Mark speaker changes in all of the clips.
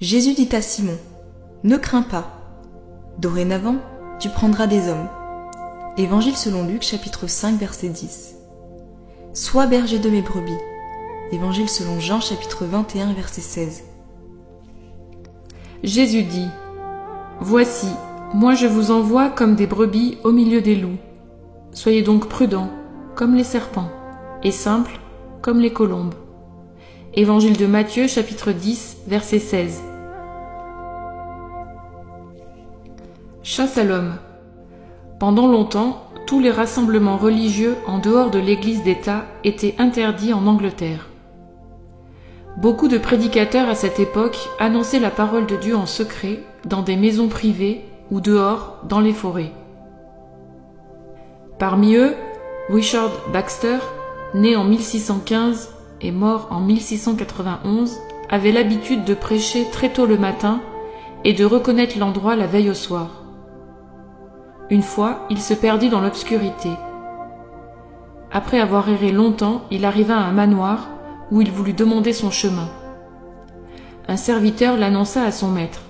Speaker 1: Jésus dit à Simon, « Ne crains pas, dorénavant, tu prendras des hommes. » Évangile selon Luc, chapitre 5, verset 10. « Sois berger de mes brebis. » Évangile selon Jean, chapitre 21, verset 16.
Speaker 2: Jésus dit, « Voici, moi je vous envoie comme des brebis au milieu des loups. Soyez donc prudents, comme les serpents, et simples, comme les colombes. » Évangile de Matthieu, chapitre 10, verset 16. Chasse à l'homme. Pendant longtemps, tous les rassemblements religieux en dehors de l'Église d'État étaient interdits en Angleterre. Beaucoup de prédicateurs à cette époque annonçaient la parole de Dieu en secret, dans des maisons privées ou dehors, dans les forêts. Parmi eux, Richard Baxter, né en 1615 et mort en 1691, avait l'habitude de prêcher très tôt le matin et de reconnaître l'endroit la veille au soir. Une fois, il se perdit dans l'obscurité. Après avoir erré longtemps, il arriva à un manoir où il voulut demander son chemin. Un serviteur l'annonça à son maître.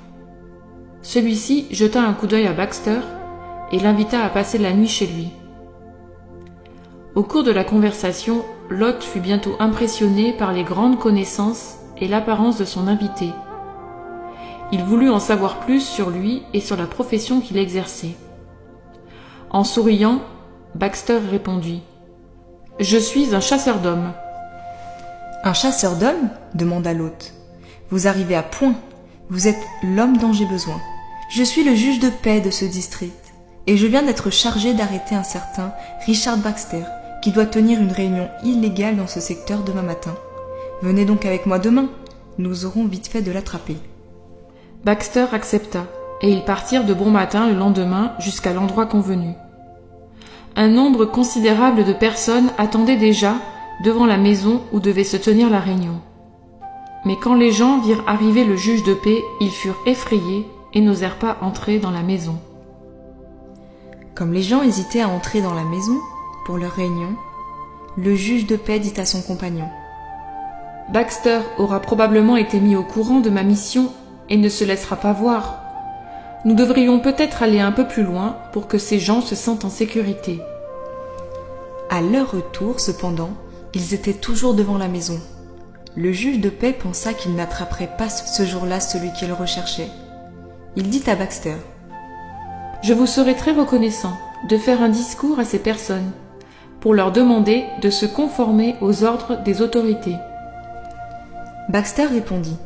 Speaker 2: Celui-ci jeta un coup d'œil à Baxter et l'invita à passer la nuit chez lui. Au cours de la conversation, l'hôte fut bientôt impressionné par les grandes connaissances et l'apparence de son invité. Il voulut en savoir plus sur lui et sur la profession qu'il exerçait. En souriant, Baxter répondit « Je suis un chasseur d'hommes. »
Speaker 1: « Un chasseur d'hommes » demanda l'hôte. « Vous arrivez à point. Vous êtes l'homme dont j'ai besoin. Je suis le juge de paix de ce district, et je viens d'être chargé d'arrêter un certain Richard Baxter, qui doit tenir une réunion illégale dans ce secteur demain matin. Venez donc avec moi demain. Nous aurons vite fait de l'attraper. »
Speaker 2: Baxter accepta, et ils partirent de bon matin le lendemain jusqu'à l'endroit convenu. Un nombre considérable de personnes attendaient déjà devant la maison où devait se tenir la réunion. Mais quand les gens virent arriver le juge de paix, ils furent effrayés et n'osèrent pas entrer dans la maison.
Speaker 1: Comme les gens hésitaient à entrer dans la maison pour leur réunion, le juge de paix dit à son compagnon, «
Speaker 2: Baxter aura probablement été mis au courant de ma mission et ne se laissera pas voir. Nous devrions peut-être aller un peu plus loin pour que ces gens se sentent en sécurité. »
Speaker 1: À leur retour, cependant, ils étaient toujours devant la maison. Le juge de paix pensa qu'il n'attraperait pas ce jour-là celui qu'il recherchait. Il dit à Baxter, «
Speaker 2: Je vous serai très reconnaissant de faire un discours à ces personnes pour leur demander de se conformer aux ordres des autorités. »
Speaker 1: Baxter répondit,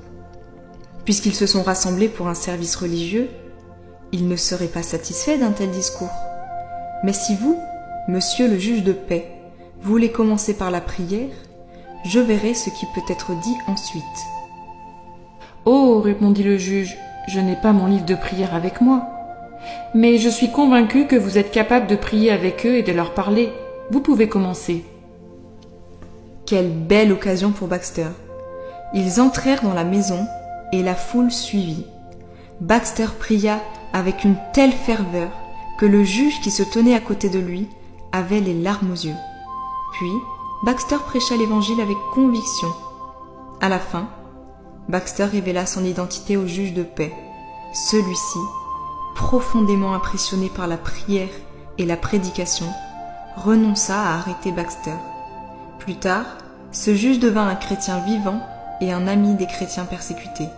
Speaker 1: « Puisqu'ils se sont rassemblés pour un service religieux, ils ne seraient pas satisfaits d'un tel discours. Mais si vous, monsieur le juge de paix, voulez commencer par la prière, je verrai ce qui peut être dit ensuite. »
Speaker 2: « Oh, répondit le juge, je n'ai pas mon livre de prière avec moi. Mais je suis convaincu que vous êtes capable de prier avec eux et de leur parler. Vous pouvez commencer. »
Speaker 1: Quelle belle occasion pour Baxter. Ils entrèrent dans la maison et la foule suivit. Baxter pria avec une telle ferveur que le juge qui se tenait à côté de lui avait les larmes aux yeux. Puis, Baxter prêcha l'évangile avec conviction. À la fin, Baxter révéla son identité au juge de paix. Celui-ci, profondément impressionné par la prière et la prédication, renonça à arrêter Baxter. Plus tard, ce juge devint un chrétien vivant et un ami des chrétiens persécutés.